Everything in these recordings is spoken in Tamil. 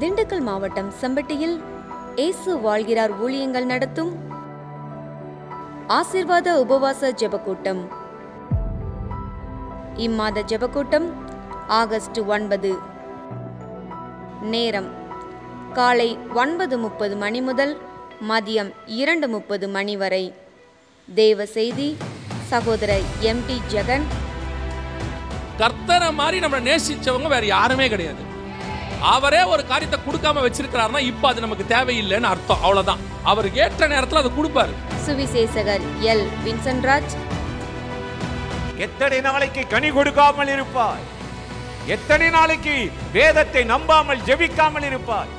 திண்டுக்கல் மாவட்டம் செம்பட்டியில் இயேசு வாழ்கிறார் ஊழியங்கள் நடத்தும் ஆசீர்வாத உபவாச ஜெபக்கூட்டம். இம்மாத ஜெபக்கூட்டம் ஆகஸ்ட் 9. நேரம் காலை 9:30 மணி முதல் மதியம் 2:30 மணி வரை. தேவ செய்தி சகோதரர் MT ஜெகன். கர்த்தரை மாதிரி நம்ம நேசிச்சவங்க வேற யாருமே கிடையாது. அவரே ஒரு காரியத்தை கொடுக்காம வச்சிருக்கிறாருன்னா இப்ப அது நமக்கு தேவையில்லைன்னு அர்த்தம். அவ்வளவுதான். அவருக்கு ஏற்ற நேரத்தில் அதை கொடுப்பாரு. சுவிசேஷகர் L. வின்சென்ட்ராஜ். எத்தனை நாளைக்கு கனி கொடுக்காமல் இருப்பாய்? எத்தனை நாளைக்கு வேதத்தை நம்பாமல் ஜெபிக்காமல் இருப்பாய்?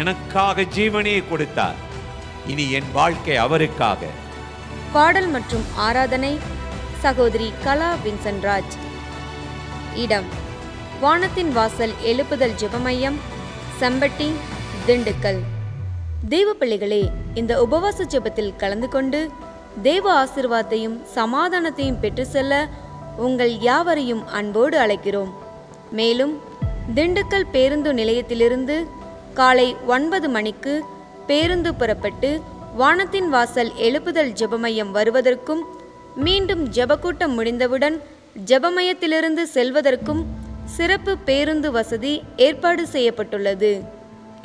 எனக்காக ஜீவனே கொடுத்தார், இனி என் வாழ்க்கை அவருக்காக. பாடல் மற்றும் ஆராதனை சகோதரி கலா வின்சென்ட்ராஜ். இடம் வானத்தின் வாசல் எழுப்புதல் ஜெபமையம், செம்பட்டி, திண்டுக்கல். தேவ பிள்ளைகளே, இந்த உபவாச ஜெபத்தில் கலந்து கொண்டு தேவ ஆசீர்வாதத்தையும் சமாதானத்தையும் பெற்று செல்ல உங்கள் யாவரையும் அன்போடு அழைக்கிறோம். மேலும் திண்டுக்கல் பேருந்து நிலையத்திலிருந்து காலை 9 மணிக்கு பேருந்து புறப்பட்டு வானத்தின் வாசல் எழுப்புதல் ஜெபமையம் வருவதற்கும் மீண்டும் ஜெபக்கூட்டம் முடிந்தவுடன் ஜெபமையத்திலிருந்து செல்வதற்கும் சிறப்பு பேருந்து வசதி ஏற்பாடு செய்யப்பட்டுள்ளது.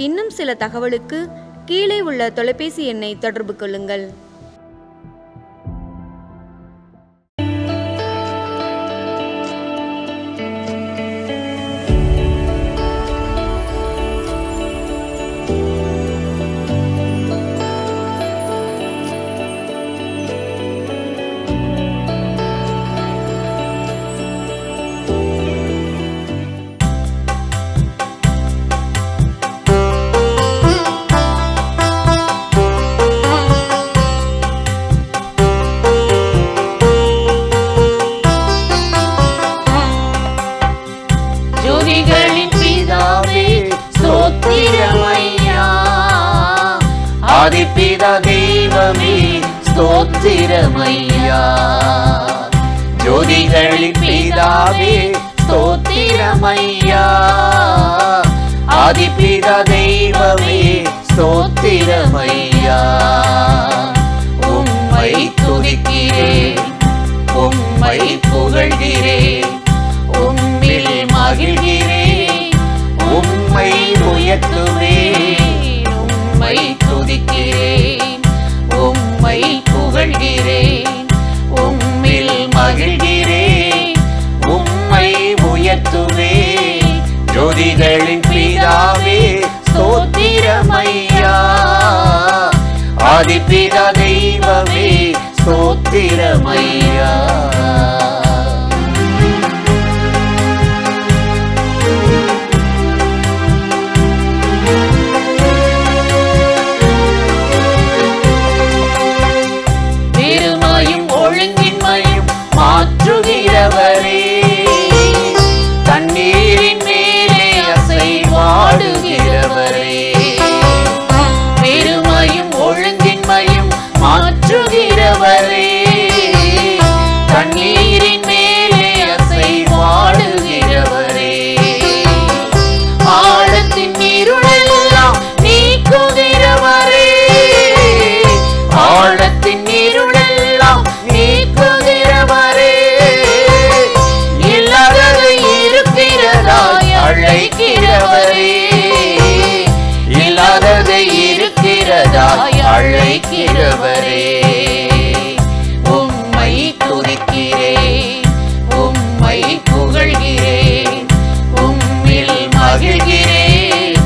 இன்னும் சில தகவலுக்கு கீழே உள்ள தொலைபேசி எண்ணை தொடர்பு கொள்ளுங்கள். ஆதிபிதா தெய்வமே ஸ்தோத்திரமையா, ஜோதிகளின் பிதாவே ஸ்தோத்திரமையா, ஆதிபிதா தெய்வமே ஸ்தோத்திரமையா. உம்மை துதிக்கிறேன், உம்மை புகழ்கிறேன், உம்மில் மகிழ்கிறேன், உம்மை உயர்த்துவேன், உம்மை துதிக்கிறேன், உம்மை புகழ்கிறேன், உம்மில் மகிழ்கிறேன், உம்மை உயர்த்துவேன். ஜோதிகளின் பிதாவே ஸ்தோத்திரமையா, ஆதிபிதா தெய்வமே ஸ்தோத்திரமையா. மாற்றுகிறவரே, தண்ணீரின் மேலே அசைவாடுகிறவரே, பெருமையும் ஒழுங்கின்மையும் மாற்றுகிறவரே, தண்ணீரின் மேலே அசைவாடுகிறவரே, ஆழத்தின் இருளெல்லாம் நீக்குகிறவரே, ஆழத்தின் இருளெல்லாம் நீக்குகிறவரே, அழைக்கிறவரே, இல்லாததை இருக்கிறதாய் அழைக்கிறவரே. உம்மை துதிக்கிறேன், உம்மை புகழ்கிறேன், உம்மில் மகிழ்கிறேன்,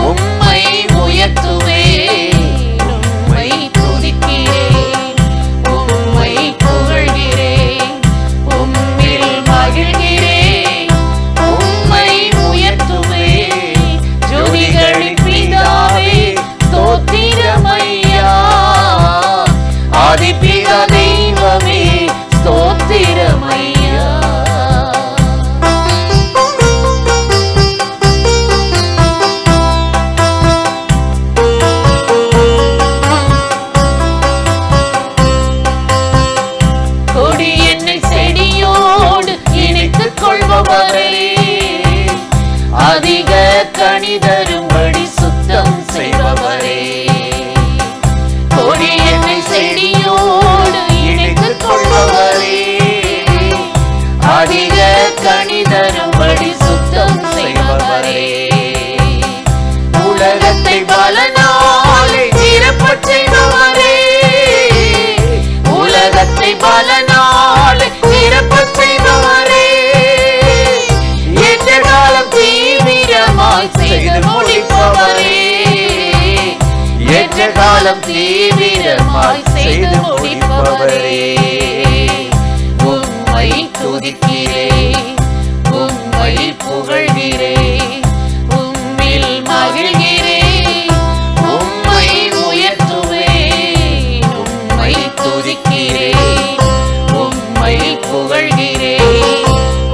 உம்மை உயர்த்துவேன், உம்மை துதிக்கிறேன், உம்மை புகழ்கிறேன், உம்மில் மகிழ்கிறேன், உம்மை உயர்த்துவேன். ஜோதிகளின் பிதாவே ஸ்தோத்திரமையா, ஆதிபிதா தெய்வமே ஸ்தோத்திரமையா. கொடி என்னை செடியோடு இணைத்துக் கொள்பவரே, அதிக கனிதரும் செய்பவரே. கொடி என்னை செடியோடு இணைத்துக் கொள்பவரே. அதிக கனி தரும்படி சுத்தம் செய்பவரே. உலகத்தை பலனாலே நிரப்பச் செய்பவரே. உலகத்தை பலனாலே நிரப்பச் செய்பவரே. ஏற்ற காலம் தீவிரமாய் செய்து முடிப்பவரே. ஏற்ற காலம் தீவிரமாய் செய்து முடிப்பவரே. உம்மை துதிக்கிறேன், உம்மை புகழ்கிறேன், உம்மில் மகிழ்கிறேன், உம்மை உயர்த்துவேன். உம்மை துதிக்கிறேன், உம்மை புகழ்கிறேன்,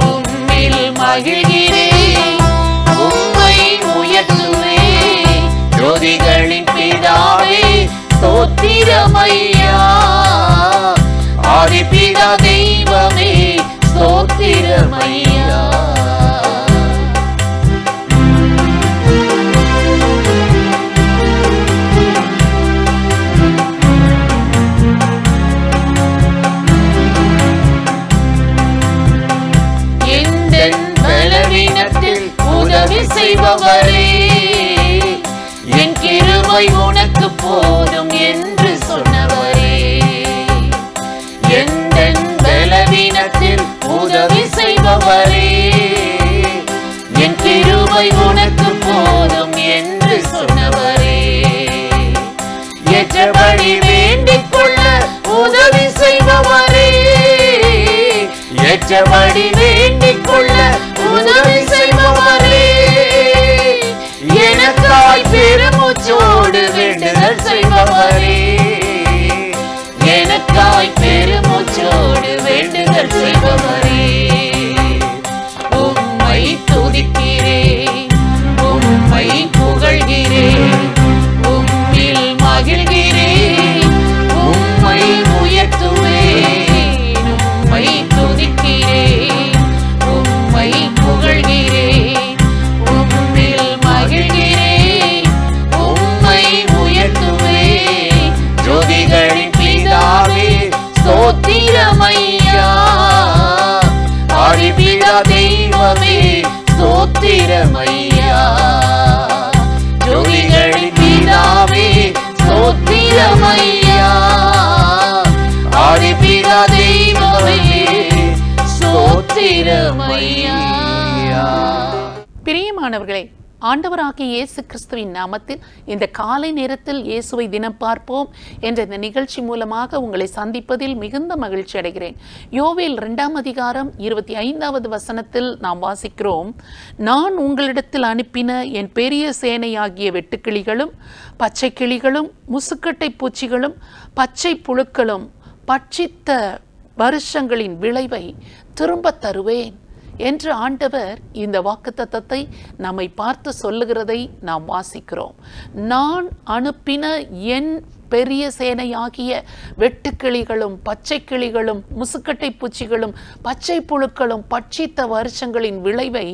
உம்மில் மகிழ்கிறேன், உம்மை உயர்த்துவேன். ஜோதிகளின் பிதாவே ஸ்தோத்திரமையா. ஆதிபிதா தெய்வமே ஸ்தோத்திரமையா. எந்தன் பலவீனத்தில் உதவி செய்பவரே. என் கிருபை உனக்கு போதும் என்று சொன்னவரே. எந்தன் பலவீனத்தில் உதவி செய்பவரே. என் கிருபை உனக்கு போதும் என்று சொன்னவரே. ஏற்றபடி வேண்டிக் கொள்ள உதவி செய்பவரே. ஏற்றபடி வேண்டிக் கொள்ள உதவி செய்பவரே. எனக்காய் பெருமூச்சோடு வேண்டுதல் செய்பவரே. எனக்காய் பெருமூச்சோடு வேண்டுதல் செய்பவரே. உம்மை துதிக்கிறேன், உம்மை புகழ்கிறேன், உம்மில் மகிழ்கிறேன், உம்மை உயர்த்துவேன். உம்மை துதிக்கிறேன், உம்மை புகழ்கிறேன், உம்மில் மகிழ்கிறேன், உம்மை உயர்த்துவேன். ஜோதிகளின் பிதாவே ஸ்தோத்திரமையா. ஆதிபிதா தெய்வமே ஸ்தோத்திரமையா. ஜோதிகளின் பிதாவே ஸ்தோத்திரமையா. ஆதிபிதா தெய்வமே ஸ்தோத்திரமையா. பிரியமானவர்களே, ஆண்டவராகிய இயேசு கிறிஸ்துவின் நாமத்தில் இந்த காலை நேரத்தில் இயேசுவை தினம் பார்ப்போம் என்ற இந்த நிகழ்ச்சி மூலமாக உங்களை சந்திப்பதில் மிகுந்த மகிழ்ச்சி அடைகிறேன். யோவேல் 2ஆம் அதிகாரம் 25வது வசனத்தில் நாம் வாசிக்கிறோம், நான் உங்களிடத்தில் அனுப்பின என் பெரிய சேனையாகிய வெட்டுக்கிளிகளும் பச்சை கிளிகளும் முசுக்கட்டை பூச்சிகளும் பச்சை புழுக்களும் பட்சித்த வருஷங்களின் விளைவை திரும்ப தருவேன் என்று ஆண்டவர் இந்த வாக்குத்தத்தத்தை நம்மை பார்த்து சொல்லுகிறதை நாம் வாசிக்கிறோம். நான் அனுப்பின என் பெரிய சேனையாகிய வெட்டுக்கிளிகளும் பச்சை கிளிகளும் முசுக்கட்டை பூச்சிகளும் பச்சை புழுக்களும் பட்சித்த வருஷங்களின் விளைவை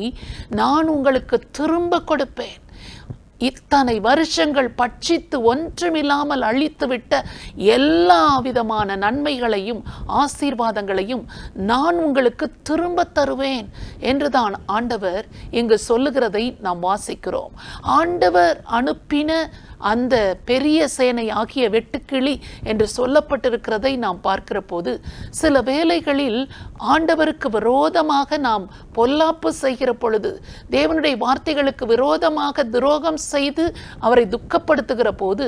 நான் உங்களுக்கு திரும்ப கொடுப்பேன். இத்தனை வருஷங்கள் பட்சித்து ஒன்றுமில்லாமல் அழித்துவிட்ட எல்லா விதமான நன்மைகளையும் ஆசீர்வாதங்களையும் நான் உங்களுக்கு திரும்ப தருவேன் என்றுதான் ஆண்டவர் இங்கு சொல்லுகிறதை நாம் வாசிக்கிறோம். ஆண்டவர் அனுப்பின அந்த பெரிய சேனை ஆகிய வெட்டுக்கிளி என்று சொல்லப்பட்டிருக்கிறதை நாம் பார்க்கிற போது சில வேளைகளில் ஆண்டவருக்கு விரோதமாக நாம் பொல்லாப்பு செய்கிற பொழுது, தேவனுடைய வார்த்தைகளுக்கு விரோதமாக துரோகம் செய்து அவரை துக்கப்படுத்துகிற போது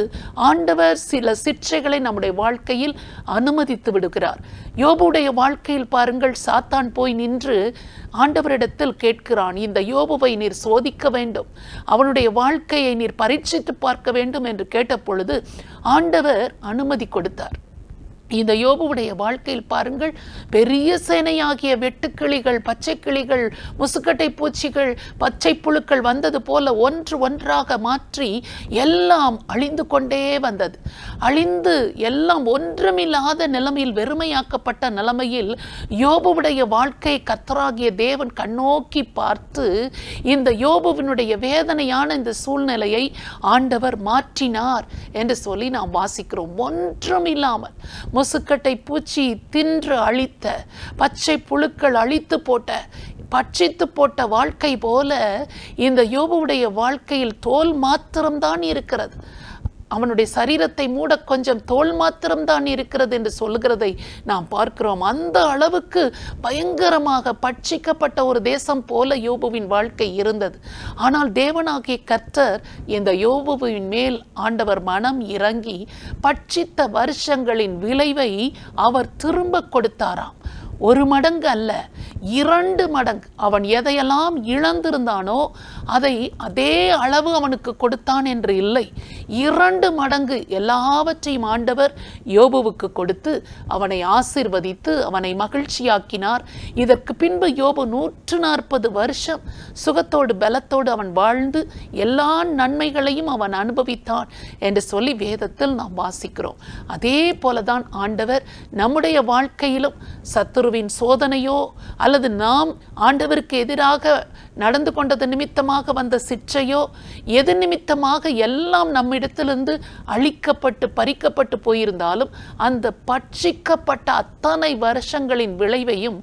ஆண்டவர் சில சிற்றைகளை நம்முடைய வாழ்க்கையில் அனுமதித்து விடுகிறார். யோபுடைய வாழ்க்கையில் பாருங்கள், சாத்தான் போய் நின்று ஆண்டவரிடத்தில் கேட்கிறான், இந்த யோபுவை நீர் சோதிக்க வேண்டும், அவனுடைய வாழ்க்கையை நீர் பரீட்சித்து பார்க்க வேண்டும் என்று கேட்ட பொழுது ஆண்டவர் அனுமதி கொடுத்தார். இந்த யோபுவுடைய வாழ்க்கையில் பாருங்கள், பெரிய சேனையாகிய வெட்டுக்கிளிகள், பச்சை கிளிகள், முசுக்கட்டை பூச்சிகள், பச்சை புழுக்கள் வந்தது போல ஒன்று ஒன்றாக மாற்றி எல்லாம் அழிந்து கொண்டே வந்தது. அழிந்து எல்லாம் ஒன்றுமில்லாத நிலைமையில், வெறுமையாக்கப்பட்ட நிலைமையில் யோபுவுடைய வாழ்க்கை கர்த்தராகிய தேவன் கண்ணோக்கி பார்த்து இந்த யோபுவினுடைய வேதனையான இந்த சூழ்நிலையை ஆண்டவர் மாற்றினார் என்று சொல்லி நாம் வாசிக்கிறோம். ஒன்றுமில்லாமல் முசுக்கட்டை பூச்சி தின்று அழித்த, பச்சை புழுக்கள் அழித்து போட்ட, பட்சித்து போட்ட வாழ்க்கை போல இந்த யோபுவுடைய வாழ்க்கையில் தோல் மாத்திரம்தான் இருக்கிறது. அவனுடைய சரீரத்தை மூட கொஞ்சம் தோல் மாத்திரம்தான் இருக்கிறது என்று சொல்லுகிறதை நாம் பார்க்கிறோம். அந்த அளவுக்கு பயங்கரமாக பட்சிக்கப்பட்ட ஒரு தேசம் போல யோபுவின் வாழ்க்கை இருந்தது. ஆனால் தேவனாகிய கர்த்தர் இந்த யோபுவின் மேல் ஆண்டவர் மனம் இறங்கி பட்சித்த வருஷங்களின் விளைவை அவர் திரும்ப கொடுத்தாராம். 1 மடங்கு அல்ல, 2 மடங்கு. அவன் எதையெல்லாம் இழந்திருந்தானோ அதை அதே அளவு அவனுக்கு கொடுத்தான் என்று இல்லை, 2 மடங்கு எல்லாவற்றையும் ஆண்டவர் யோபுவுக்கு கொடுத்து அவனை ஆசீர்வதித்து அவனை மகிழ்ச்சியாக்கினார். இதற்கு பின்பு யோபு 140 வருஷம் சுகத்தோடு பலத்தோடு அவன் வாழ்ந்து எல்லா நன்மைகளையும் அவன் அனுபவித்தான் என்று சொல்லி வேதத்தில் நாம் வாசிக்கிறோம். அதே போலதான் ஆண்டவர் நம்முடைய வாழ்க்கையிலும் சத்துருவின் சோதனையோ அல்லது நாம் ஆண்டவருக்கு எதிராக நடந்து கொண்டது நிமித்தமாக வந்த சிற்றையோ எது நிமித்தமாக எல்லாம் நம்மிடத்திலிருந்து அழிக்கப்பட்டு பறிக்கப்பட்டு போயிருந்தாலும் அந்த பட்சிக்கப்பட்ட அத்தனை வருஷங்களின் விளைவையும்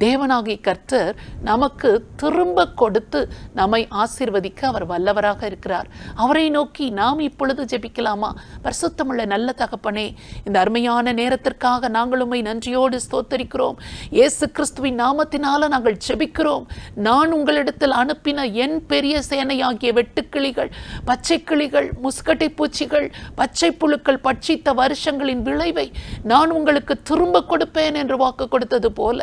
தேவனாகிய கர்த்தர் நமக்கு திரும்ப கொடுத்து நம்மை ஆசீர்வதிக்க அவர் வல்லவராக இருக்கிறார். அவரை நோக்கி நாம் இப்பொழுது ஜெபிக்கலாமா? பரிசுத்தமுள்ள நல்ல தகப்பனே, இந்த அருமையான நேரத்திற்காக நாங்கள் உம்மை நன்றியோடு ஸ்தோத்தரிக்கிறோம். இயேசு கிறிஸ்துவின் நாமத்தினால நாங்கள் ஜெபிக்கிறோம். நான் உங்களிடத்தில் அனுப்பின என் பெரிய சேனையாகிய வெட்டுக்கிளிகள், பச்சை கிளிகள், முஸ்கட்டை பூச்சிகள், பச்சை புழுக்கள் பட்சித்த வருஷங்களின் விளைவை நான் உங்களுக்கு திரும்ப கொடுப்பேன் என்று வாக்கு கொடுத்தது போல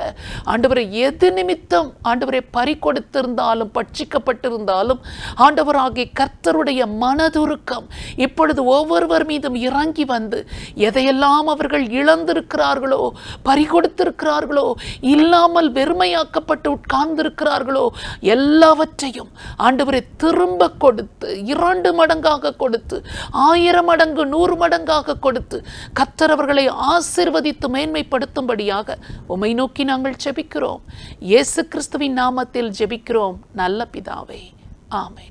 ஆண்டவரை எது நிமித்தம் ஆண்டவரை பறி கொடுத்திருந்தாலும் பட்சிக்கப்பட்டிருந்தாலும் ஆண்டவராகிய கர்த்தருடைய மனதுருக்கம் இப்பொழுது ஒவ்வொருவர் மீதும் இறங்கி வந்து எதையெல்லாம் அவர்கள் இழந்திருக்கிறார்களோ, பறி கொடுத்திருக்கிறார்களோ, இல்லாமல் வெறுமையாக்கப்பட்டு உட்கார்ந்திருக்கிறார்களோ எல்லாவற்றையும் ஆண்டவரை திரும்ப கொடுத்து 2 மடங்காக கொடுத்து 1000 மடங்கு 100 மடங்காக கொடுத்து கர்த்தர் அவர்களை ஆசீர்வதித்து மேன்மைப்படுத்தும்படியாக உம்மை நோக்கி நாங்கள் ஜெபிக்கிறோம். இயேசு கிறிஸ்துவின் நாமத்தில் ஜெபிக்கிறோம் நல்ல பிதாவே, ஆமென்.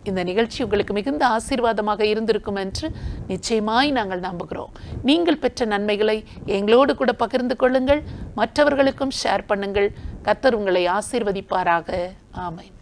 இந்த நிகழ்ச்சி உங்களுக்கு மிகுந்த ஆசீர்வாதமாக இருந்திருக்கும் என்று நிச்சயமாய் நாங்கள் நம்புகிறோம். நீங்கள் பெற்ற நன்மைகளை எங்களோடு கூட பகிர்ந்து கொள்ளுங்கள், மற்றவர்களுக்கும் ஷேர் பண்ணுங்கள். கர்த்தர் உங்களை ஆசீர்வதிப்பாராக. ஆமென்.